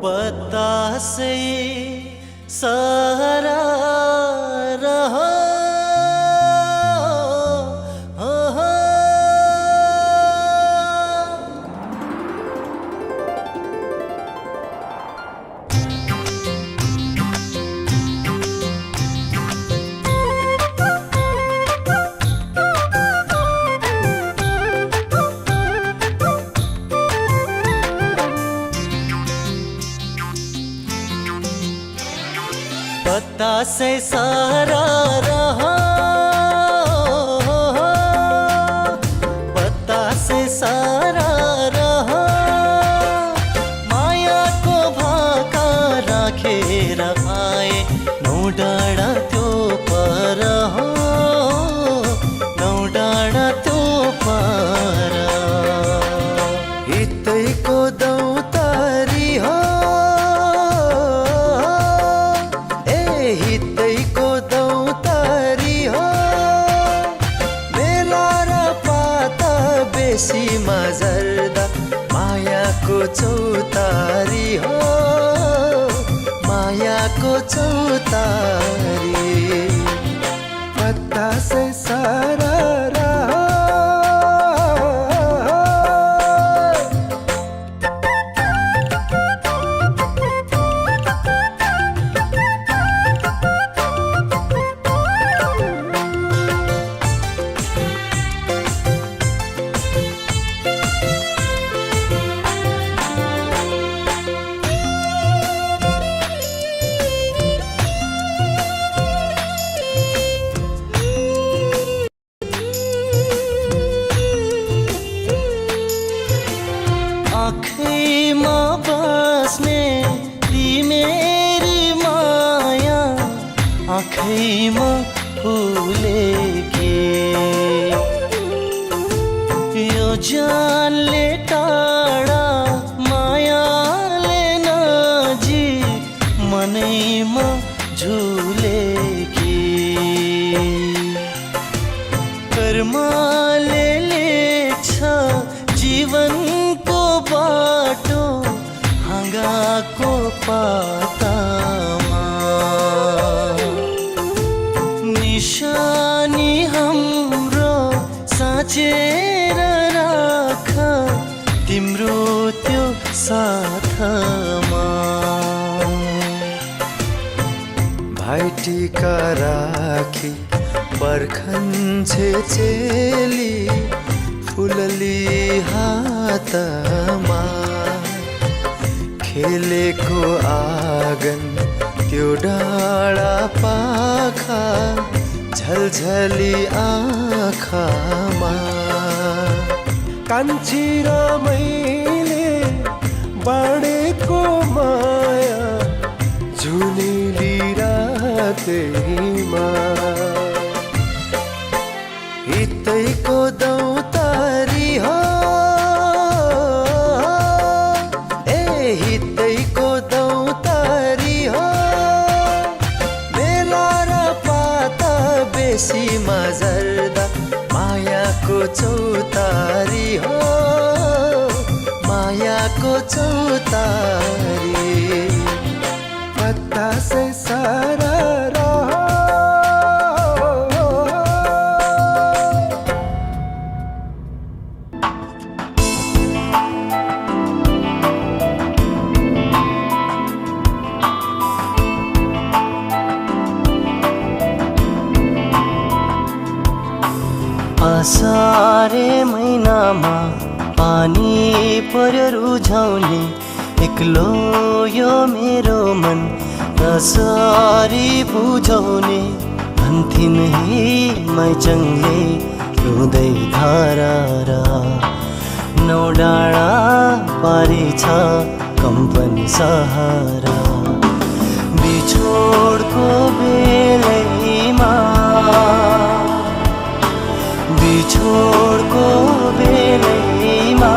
बतासे सहारा रहा पता से सारा रहा पता से सारा रहा माया को भाका राखेर आए नौ डाँडा त्यो पर नौ डाँडा त्यो पर हितैको दौतारी हो हितैको दौतारी हो बेला र पाता बेसीमा झर्दा मायाको चौतारी हो मायाको चौतारी पत्ता से सारा आँखैमा बस्ने तिमेरी माया आँखैमा फुलेकी यो जानले टाढा मायाले नजिक मनैमा झुलेकी कर्मले लेख्छ जीवनको बाटो हाँगाको पातामा निशानी हाम्रो साँचेर राख तिम्रो त्यो साथमा भाइटिका राखी पर्खन्छे चेली फुलली हातमा खेलेको आँगन त्यो डाँडा पाखा झलझली आँखामा कान्छी र मैले बाँडेको माया झुलिली रातैमा हितैको दौतारी हो हितैको दौतारी हो बेला र पाता बेसीमा झर्दा मायाको चौतारी हो मायाको चौतारी पत्ता से सारा आषाढे महिनामा पानी पर्यो रुझाउने एक्लो यो मेरो मन कसरी बुझाउने भन्थिन् हे मैचङले रुँदै धारा नौ डाँडा पारी छ कम्पनी सहारा बिछोडको बेलैमा बिछोडको बेलैमा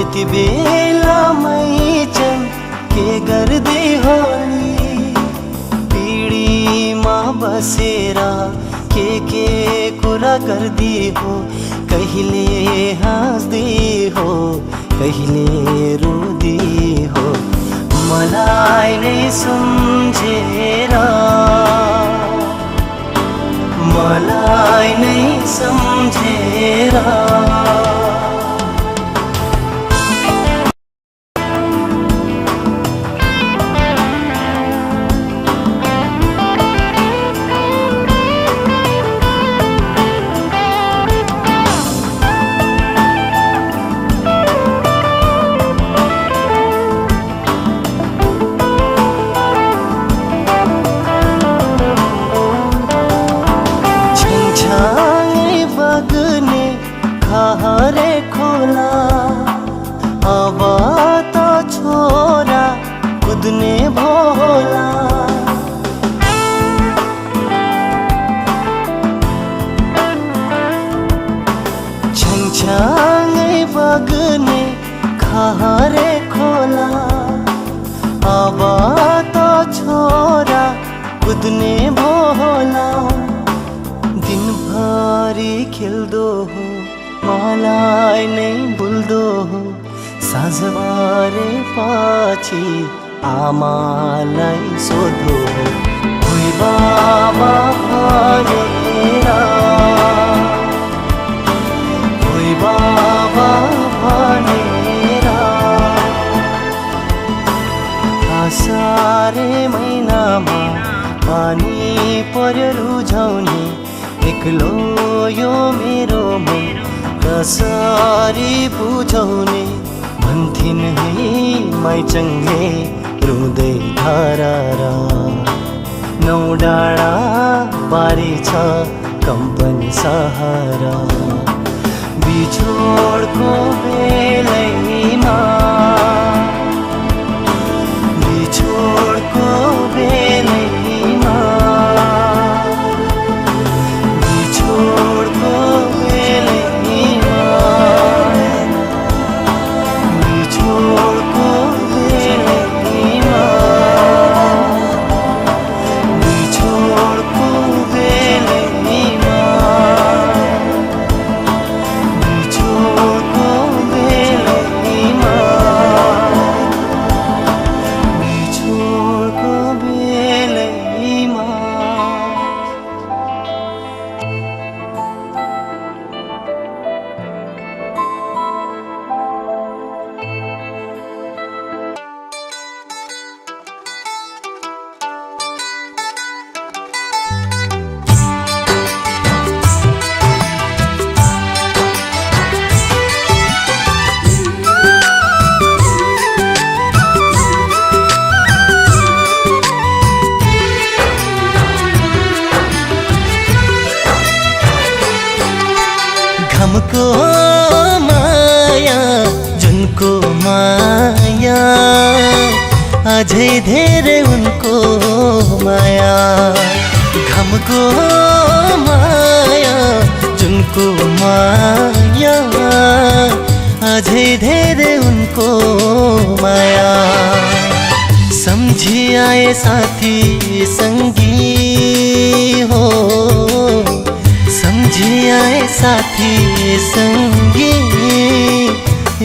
यति बेला मैचन के गर्दै होली पिँढीमा बसेर के कुरा गर्दै हो कहिले हाँस्दै हो कहिले रुँदै हो मलाई नै सम्झेर मलाई नै सम्झेर हरे खोला अब त छोरा कुद्ने भोला छङछङै बग्ने हरे खोला अब त छोरा कुद्ने भोला दिनभरि खेल्दो हो मलाई नै भुल्दो हो साँझबारे पछि आमालाई सोध्दो हो कोही बाबा भनेर कोही बाबा भनेर आषाढे महिनामा पानी पर्यो रुझाउने एक्लो यो मेरो मन कसरी बुझाउने भन्थिन् है माइचङले रुँदै धारा नौ डाँडा बारी छ कम्पनी सहारा बिछोडको बेलैमा बिछोडको बेलैमा बिछोडको घमको माया जुनको माया अझै धेरै उनको माया घमको माया जुनको माया अझै धेरै उनको माया सम्झी आए साथी संगी हो सम्झी आए साथी संगी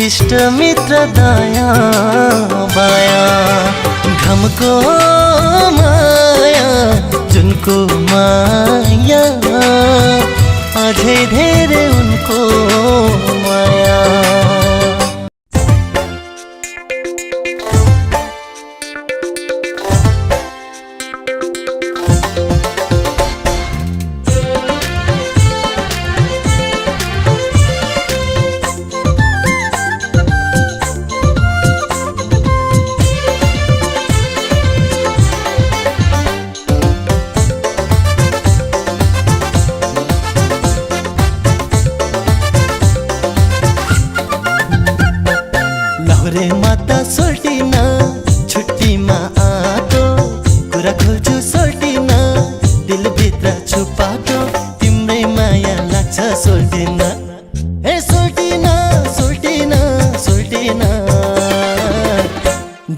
इष्ट मित्र दया बाया घमको माया जुनको माया अझै धेरै उनको माया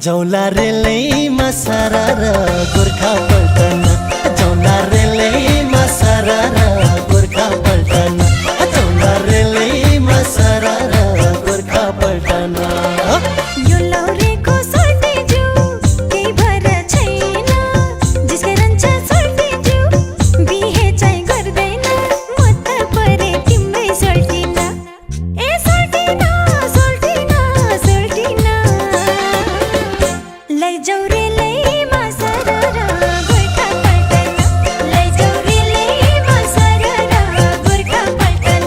जौला रेलैमा सारार गोर्खा पल्टन जौला रेलैमा सारार गोर्खा पल्टन जौला रेलैमा सारार गोर्खा पल्टन यो लौरेको सर्टे जु केही भर छैन जिसकै रन्छ सर्टे जु बिहे चाहिँ गर्दैन म त परे तिम्रै सर्टिन ए सर्टिन सर्टिन सर्टिन लैजाऊ रेलैमा सारार गोर्खा पल्टन लैजाऊ रेलैमा सारार गोर्खा पल्टन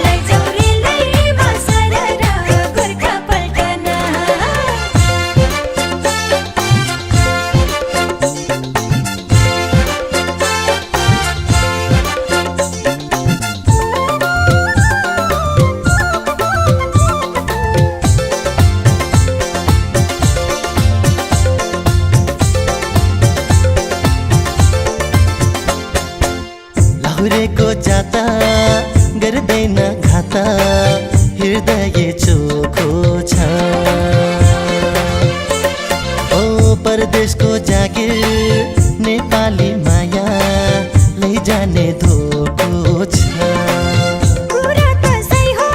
लैजाऊ रेलैमा सारार गोर्खा पल्टन लाहुरेको जाता गर्दैन घाता हृदय चोखो छ ओ परदेशको जागिर नेपाली माया लैजाने धोको छ कुरा त सही हो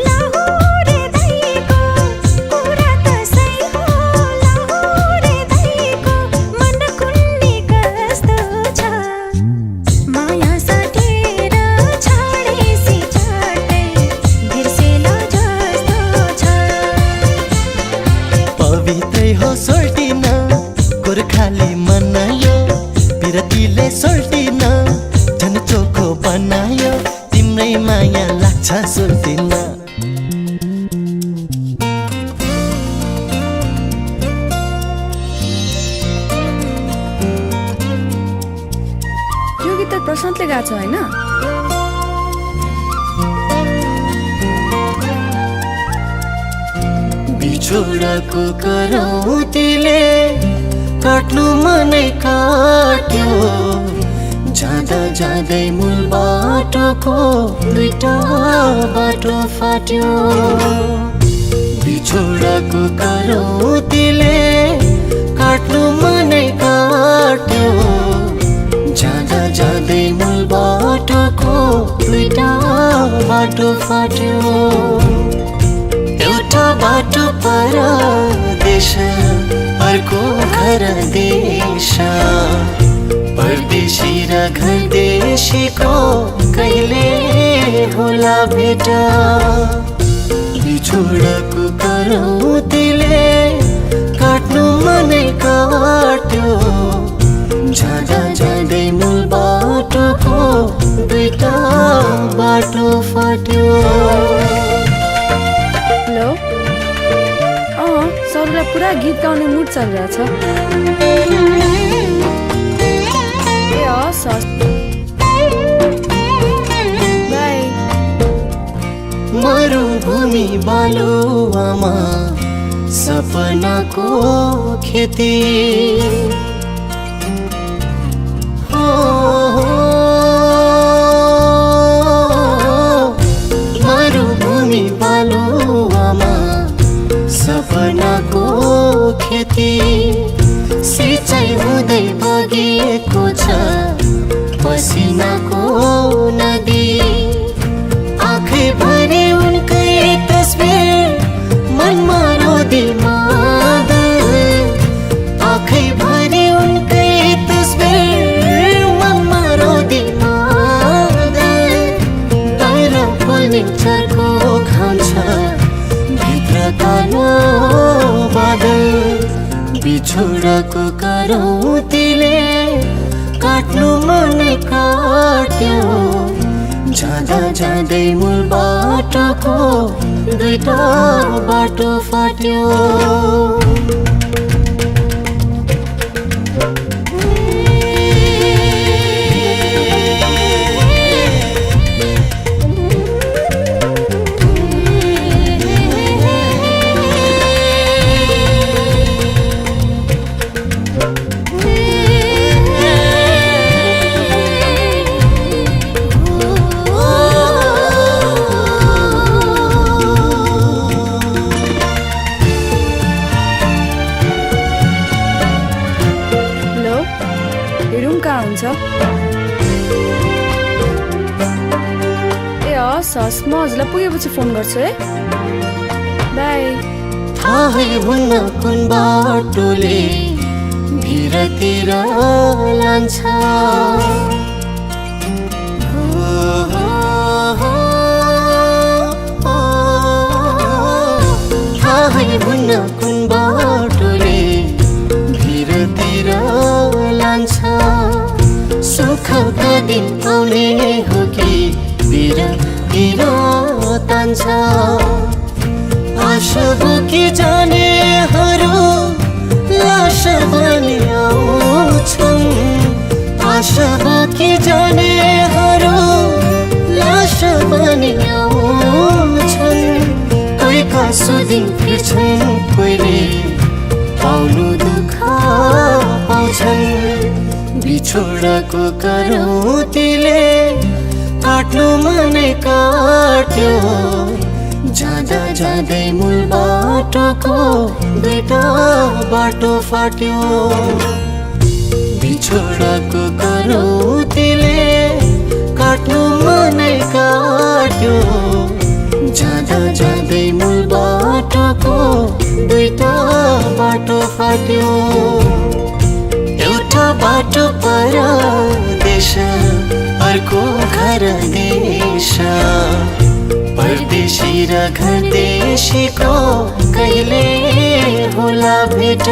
लाहुरे दाइको कुरा त सही हो लाहुरे दाइको मन कुन्नी कस्तो छ माया साटेर छाडेसी चाटै बिर्सेला जस्तो छ पवित्रै हो सोल्टिन गोर्खाली मनायो बिरतीले सोल्टिन झन् चोखो बनायो तिम्रै माया लाग्छ सोल्टिन यो गीत त प्रशान्तले गाएको छ होइन बिछोडको करौतीले काट्नु मनै काट्यो जाँदा जाँदै मूल बाटोको दुईटा बाटो फाट्यो बिछोडको करौतीले काट्नु मनै काट्यो जाँदा जाँदै मूल बाटोको दुईटा बाटो फाट्यो एउटा बाटो परदेश अर्को घर देश परदेशी र घर देशीको कहिले होला भेट बिछोडको करौतीले काट्नु मनै काट्यो जाँदा जाँदै मूल बाटोको दुईटा बाटो फाट्यो हेलो सरलाई पुरा गीत गाउने मुड चलिरहेछ ए हस् बाई मरुभूमि बालुवामा सपनाको खेती हो मरुभूमि बालुवामा सपनाको खेती सिँचाइ हुँदै बगेको छ पसिनाको नदी आँखै भरि उनकै तस्बिर मनमा रोदी मादल आँखै भरि उनकै तस्बिर मनमा रोदी मादल बाहिर पोल्ने चर्को घाम छ भित्र कालो बादल बिछोडको करौतीले काट्नु मनै काट्यो जाँदा जाँदै मूल बाटोको दुईटा बाटो फाट्यो हस् हस् म हजुरलाई पुगेपछि फोन गर्छु है बाई थाहै हुन्न कुन बाटोले भिरतिर लान्छ थाहै हुन्न कुन बाटोले भिरतिर लान्छ सुखका दिन आउने हो कि भिरतिर तान्छ आशा बोकी जानेहरू लास बनी आउँछन् आशा बोकी जानेहरू लास बनी आउँछन् कोहीका सुदिन फिर्छन् कोहीले पाउनु दुःख पाउँछन् बिछोडको करौतीले काट्नु मनै काट्यो जाँदा जाँदै मूल बाटोको दुईटा बाटो फाट्यो बिछोडको करौतीले काट्नु मनै काट्यो जाँदा जाँदै मूल बाटोको दुईटा बाटो फाट्यो एउटा बाटो परदेश अर्को घर देश परदेशी र घर देशीको कहिले होला भेट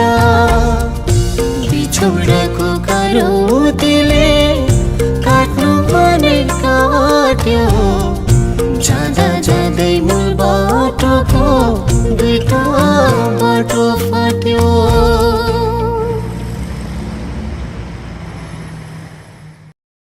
बिछोडको करौतीले काट्नु मनै काट्यो जाँदा जाँदै मूल बाटोको दुईटा बाटो फाट्यो